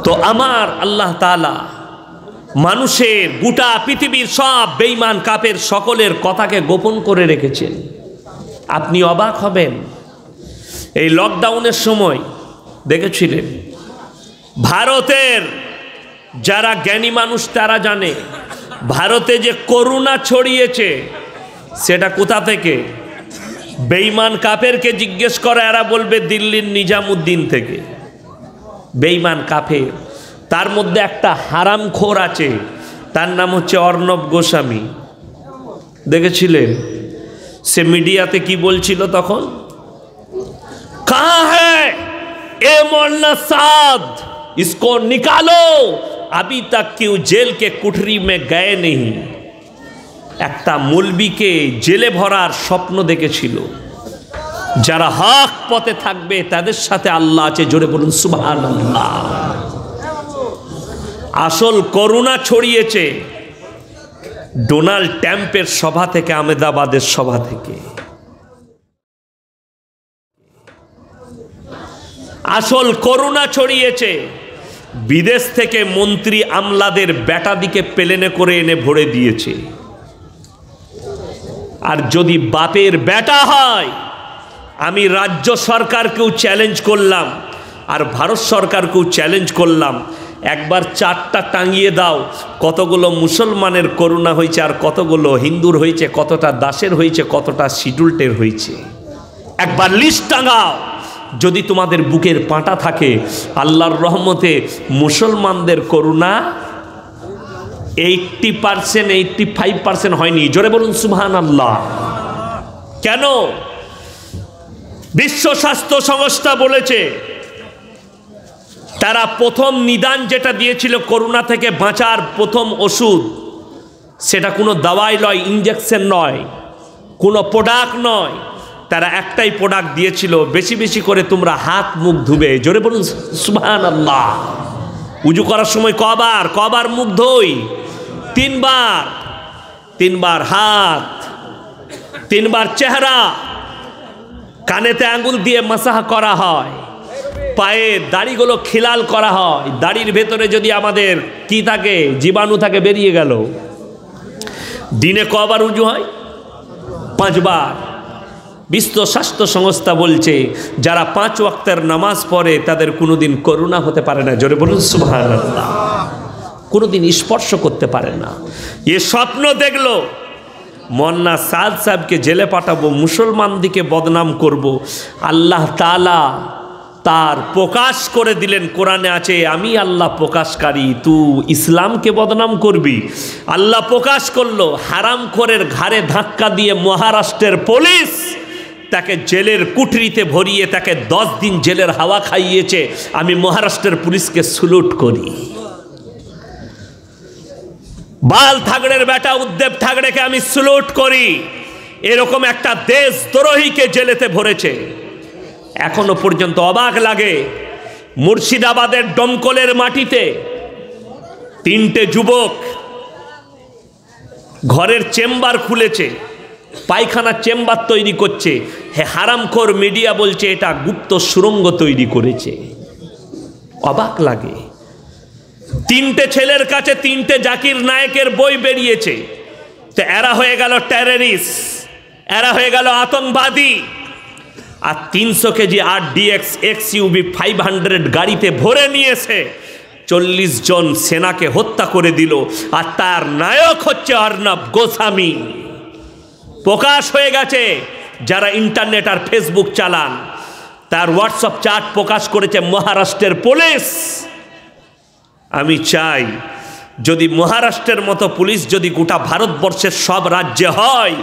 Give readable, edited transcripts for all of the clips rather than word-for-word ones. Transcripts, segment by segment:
তো আমার আল্লাহ তাআলা মানুষের গোটা পৃথিবীর সব বেঈমান কাফের সকলের কথাকে গোপন করে রেখেছেন। আপনি অবাক হবেন, এই লকডাউনের সময় দেখেছিলেন ভারতের যারা জ্ঞানী মানুষ তারা জানে ভারতে যে করোনা ছড়িয়েছে সেটা কোথা থেকে। বেঈমান কাফেরকে জিজ্ঞেস করে, এরা বলবে দিল্লির নিজামুদ্দিন থেকে। বেঈমান কাফের, তার মধ্যে একটা হারামখোর আছে, তার নাম হচ্ছে অর্ণব গোস্বামী। দেখেছিলেন সে মিডিয়াতে কি বলছিল তখন, কাহা হ্যায় এ মৌলানা সাদ, इसको निकालो, अभी तक क्यों जेल के कुठरी में गए नहीं। একটা মৌলবীকে জেলে ভরার স্বপ্ন দেখেছিল। যারা হক পথে থাকবে তাদের সাথে আল্লাহ আছে, জোরে বলুন সুবহানাল্লাহ। আসল করোনা ছড়িয়েছে ডোনাল্ড ট্রাম্পের সভা থেকে, আহমেদাবাদের সভা থেকে। আসল করোনা ছড়িয়েছে বিদেশ থেকে মন্ত্রী আমলাদের বেটাদিকে প্লেনে করে এনে ভরে দিয়েছে। আর যদি বাপের বেটা হয়, আমি রাজ্য সরকারকেও চ্যালেঞ্জ করলাম আর ভারত সরকারকেও চ্যালেঞ্জ করলাম, একবার চারটা টাঙিয়ে দাও কতগুলো মুসলমানের করোনা হয়েছে আর কতগুলো হিন্দুর হয়েছে, কতটা দাসের হয়েছে, কতটা শিডিউলটের হয়েছে। একবার লিস্ট টাঙাও। যদি তোমাদের বুকের পাঁটা থাকে, আল্লাহর রহমতে মুসলমানদের করোনা 80% 85% হয়নি। জোরে বলুন সুবহানাল্লাহ। কেন? বিশ্ব স্বাস্থ্য সংস্থা বলেছে তারা প্রথম নিদান যেটা দিয়েছিল করোনা থেকে বাঁচার প্রথম ওষুধ, সেটা কোনো দাওয়াই নয়, ইনজেকশন নয়, কোনো প্রোডাক্ট নয়, তারা একটাই প্রোডাক্ট দিয়েছিল, বেশি বেশি করে তোমরা হাত মুখ ধুবে। জোরে বলুন সুবহানাল্লাহ। উজু করার সময় কবার মুখ ধুই? 3 বার। 3 বার হাত, 3 বার চেহারা, কানেতে আঙ্গুল দিয়ে মাসাহ করা হয়, পায়ে দাড়িগুলো খিলাল করা হয়। দাড়ির ভেতরে যদি আমাদের কি থাকে, জীবাণু থাকে, বেরিয়ে গেল। দিনে কবার উজু হয়? 5 বার। বিশ্ব স্বাস্থ্য সংস্থা বলছে যারা 5 ওয়াক্তের নামাজ পড়ে তাদের কোনোদিন করোনা হতে পারে না। জোরে বলুন সুবহানাল্লাহ। কোনোদিন স্পর্শ করতে পারে না। এ স্বপ্ন দেখলো মৌলানা সাদ সাহেবকে জেলে পাঠাবো, মুসলমান দিকে বদনাম করব। আল্লাহ তাআলা তার প্রকাশ করে দিলেন, কোরআনে আছে আমি আল্লাহ প্রকাশকারী, তুই ইসলামকে বদনাম করবি। আল্লাহ প্রকাশ করলো, হারামখোরের ঘাড়ে ধাক্কা দিয়ে মহারাষ্ট্রের পুলিশ তাকে জেলের কুঠরিতে ভরিয়ে তাকে 10 দিন জেলের হাওয়া খাইয়েছে। আমি মহারাষ্ট্রের পুলিশকে স্যালুট করি। বাল ঠাকরের বেটা উদ্দেব ঠাকরেকে আমি স্যালুট করি। এরকম একটা দেশদ্রোহীকে জেলেতে ভরেছে। এখনো পর্যন্ত অবাক লাগে, মুর্শিদাবাদের ডমকলের মাটিতে 3টে যুবক ঘরের চেম্বার খুলেছে, পায়খানা চেম্বার তৈরি করছে। হে হারামখোর মিডিয়া বলছে এটা গুপ্ত সুড়ঙ্গ তৈরি করেছে। অবাক লাগে। 3টে ছেলের কাছে 3টে জাকির নায়েকের বই বেরিয়েছে। তো এরা হয়ে গেল টেররিস্ট, এরা হয়ে গেল আতঙ্কবাদী। আর 300 কেজি RDX XUV 500 গাড়িতে ভরে নিয়েছে, 40 জন সেনাকে হত্যা করে দিল। আর তার নায়ক হচ্ছে অর্ণব গোস্বামী। প্রকাশ হয়ে গেছে, যারা ইন্টারনেট আর ফেসবুক চালান তার হোয়াটসঅ্যাপ চ্যাট প্রকাশ করেছে মহারাষ্ট্রের পুলিশ। আমি চাই যদি মহারাষ্ট্রের মতো পুলিশ যদি গোটা ভারতবর্ষের সব রাজ্যে হয়,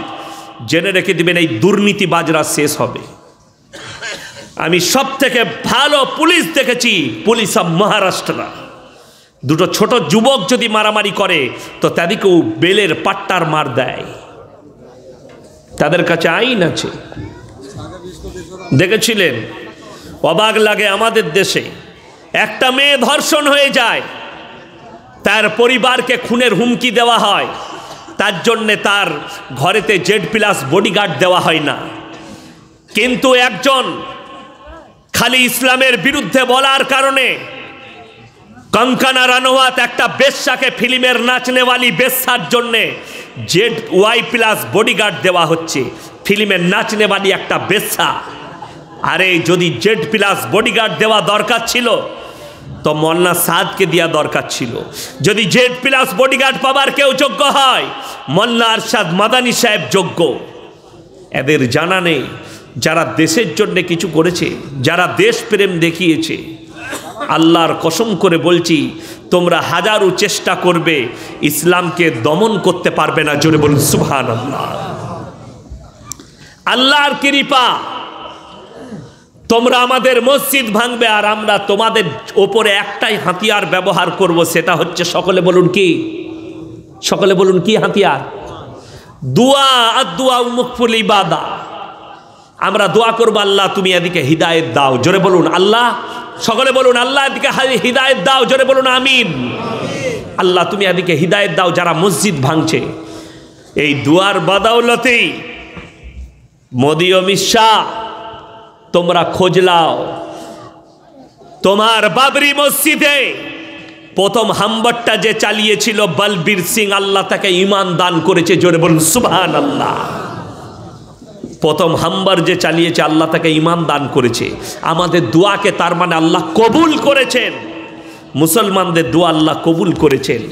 জেনে রেখে দিবেন এই দুর্নীতিবাজরা শেষ হবে। আমি সব থেকে ভালো পুলিশ দেখেছি, পুলিশ অফ মহারাষ্ট্র। 2টো ছোট যুবক যদি মারামারি করে তো তাদেরকেও বেলের পাট্টার মার দেয়। তাদের কাছে আইন আছে। দেখেছিলেন? অবাক লাগে আমাদের দেশে একটা মেয়ে ধর্ষণ হয়ে যায়, তার পরিবারকে খুনের হুমকি দেওয়া হয়, তার জন্যে তার ঘরেতে Z+ বডিগার্ড দেওয়া হয় না। কিন্তু একজন খালি ইসলামের বিরুদ্ধে বলার কারণে কঙ্কনা রানাওয়াত একটা বেশ্যাকে ফিল্মের নাচনেওয়ালি বেশ্যার জন্যে ZY+ বডিগার্ড দেওয়া হচ্ছে, ফিল্মের নাচনেওয়ালি একটা বেশ্যা। আরে যদি Z+ বডিগার্ড দেওয়া দরকার ছিল তো মোল্লা সাদকে দেওয়া দরকার ছিল। যদি Z+ বডিগার্ড পাবার কেউ যোগ্য হয়, মোল্লা আরশাদ মাদানী সাহেব যোগ্য। এদের জানা নেই যারা দেশের জন্য কিছু করেছে, যারা দেশপ্রেম দেখিয়েছে। আল্লাহর কসম করে বলছি, তোমরা হাজারো চেষ্টা করবে, ইসলামকে দমন করতে পারবে না। জোরে বলুন সুবহানাল্লাহ। আল্লাহর কৃপা, তোমরা আমাদের মসজিদ ভাঙবে আর আমরা তোমাদের ওপরে একটাই হাতিয়ার ব্যবহার করব, সেটা হচ্ছে, সকলে বলুন কি, সকলে বলুন কি হাতিয়ার? দুয়া। আদ-দুয়া মুকফুল ইবাদা। আমরা দোয়া করব, আল্লাহ তুমি এদিকে হিদায়েত দাও। জোরে বলুন আল্লাহ, সকলে বলুন আল্লাহ এদিকে হিদায়েত দাও। জোরে বলুন আমিন। আল্লাহ তুমি এদিকে হিদায়েত দাও যারা মসজিদ ভাঙছে। এই দুয়ার বাদাউলতেই মোদি অমিত শাহ তোমরা খোঁজ লাও, তোমার বাবরি মসজিদে প্রথম হামবারটা যে চালিয়েছিল বলবীর সিং, আল্লাহ তাকে ঈমান দান করেছে। জোরে বলুন সুবহানাল্লাহ। প্রথম হামবার যে চালিয়েছে আল্লাহ তাকে ঈমান দান করেছে। আমাদের দোয়াকে তার মানে আল্লাহ কবুল করেছেন, মুসলমানদের দোয়া আল্লাহ কবুল করেছেন।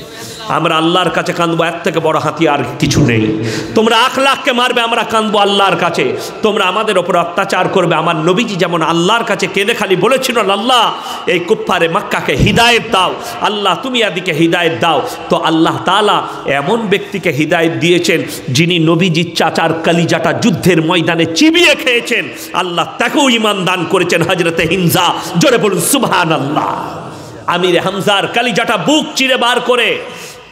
আমরা আল্লাহর কাছে কাঁদবো, এর থেকে বড় হাতিয়ার কিছু নেই। তোমরা আখলাককে মারবে, আমরা কাঁদবো আল্লাহর কাছে। তোমরা আমাদের ওপর অত্যাচার করবে, আমার নবীজি যেমন আল্লাহর কাছে কেঁদে খালি বলেছিল, আল্লাহ এই কুফফারে মক্কাকে হিদায়েত দাও, আল্লাহ তুমি এদিকে হিদায়েত দাও। তো আল্লাহ তাআলা এমন ব্যক্তিকে হিদায়েত দিয়েছেন যিনি নবীজির চাচার কলিজাটা যুদ্ধের ময়দানে চিবিয়ে খেয়েছেন, আল্লাহ তাকেও ঈমান দান করেছেন, হযরতে হিমজা। জোরে বলুন সুবহানাল্লাহ। আমির হামজার কলিজাটা বুক চিরে বার করে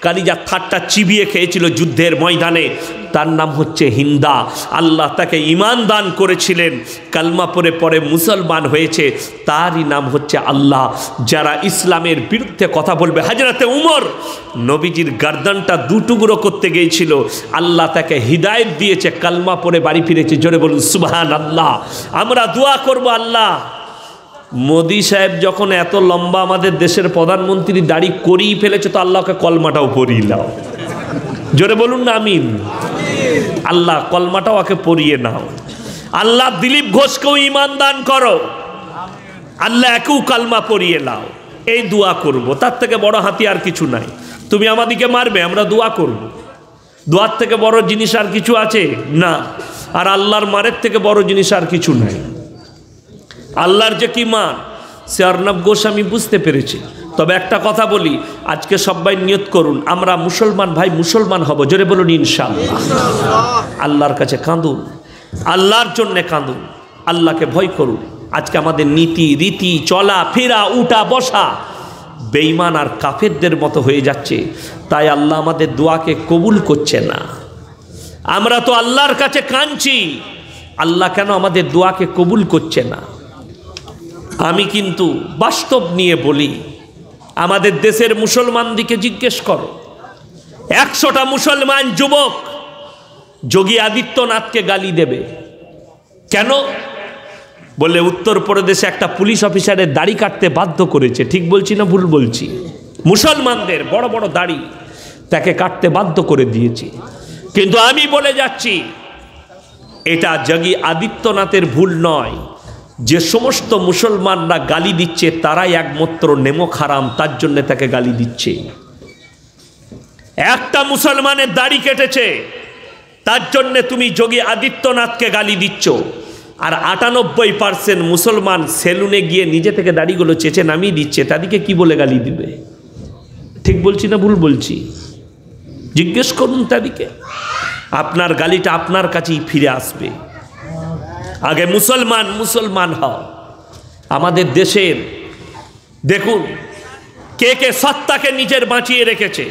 কালিজা থাট্টা চিবিয়ে খেয়েছিল যুদ্ধের ময়দানে, তার নাম হচ্ছে হিন্দা। আল্লাহ তাকে ঈমান দান করেছিলেন, কালমা পরে পরে মুসলমান হয়েছে, তারই নাম হচ্ছে আল্লাহ। যারা ইসলামের বিরুদ্ধে কথা বলবে, হযরতে উমর নবীজির গর্দনটা দুটুকরো করতে গিয়েছিল, আল্লাহ তাকে হিদায়েত দিয়েছে, কালমা পরে বাড়ি ফিরেছে। জোরে বলুন সুবহানাল্লাহ। আমরা দোয়া করব, আল্লাহ মোদি সাহেব যখন এত লম্বা আমাদের দেশের প্রধানমন্ত্রী দাড়ি করিয়ে ফেলেছে, তো আল্লাহকে কলমাটাও পরিয়ে নাও। জোরে বলুন না আমিন। আল্লাহ কলমাটাও ওকে পরিয়ে নাও। আল্লাহ দিলীপ ঘোষকেও ঈমান দান করো, আল্লাহ একেও কালমা পরিয়ে নাও। এই দোয়া করব, তার থেকে বড় হাতিয়ার কিছু নাই। তুমি আমাদিকে মারবে, আমরা দোয়া করব। দোয়ার থেকে বড় জিনিস আর কিছু আছে না, আর আল্লাহর মারের থেকে বড় জিনিস আর কিছু নাই। আল্লাহর যে কি মান, সে অর্ণব ঘোষ আমি বুঝতে পেরেছি। তবে একটা কথা বলি, আজকে সবাই নিয়ত করুন, আমরা মুসলমান ভাই মুসলমান হব। জোরে বলুন ইনশাআল্লাহ। আল্লাহর কাছে কাঁদুন, আল্লাহর জন্যে কাঁদুন, আল্লাহকে ভয় করুন। আজকে আমাদের নীতি রীতি, চলা ফেরা, উঠা বসা বেঈমান আর কাফেরদের মতো হয়ে যাচ্ছে, তাই আল্লাহ আমাদের দোয়াকে কবুল করছে না। আমরা তো আল্লাহর কাছে কাঁদছি, আল্লাহ কেন আমাদের দোয়াকে কবুল করছে না? আমি কিন্তু বাস্তব নিয়ে বলি, আমাদের দেশের মুসলমানদিকে জিজ্ঞেস করো, 100টা মুসলমান যুবক যোগী আদিত্যনাথকে গালি দেবে কেন? বলে উত্তরপ্রদেশে একটা পুলিশ অফিসারের দাড়ি কাটতে বাধ্য করেছে। ঠিক বলছি না ভুল বলছি? মুসলমানদের বড় বড় দাড়ি তাকে কাটতে বাধ্য করে দিয়েছে। কিন্তু আমি বলে যাচ্ছি, এটা যোগী আদিত্যনাথের ভুল নয়। যে সমস্ত মুসলমানরা গালি দিচ্ছে তারাই একমাত্র নেমক হারাম, তার জন্য তাকে গালি দিচ্ছে। একটা মুসলমানের দাড়ি কেটেছে, তার জন্য তুমি যোগী আদিত্যনাথকে গালি দিচ্ছ। আর 98% মুসলমান সেলুনে গিয়ে নিজে থেকে দাড়িগুলো চেঁচে নামিয়ে দিচ্ছে, তাদেরকে কি বলে গালি দিবে? ঠিক বলছি না ভুল বলছি? জিজ্ঞেস করুন তাদেরকে, আপনার গালিটা আপনার কাছেই ফিরে আসবে। আগে মুসলমান মুসলমান হও। আমাদের দেশের দেখুন কে কে সত্তাকে নিজের বাঁচিয়ে রেখেছে।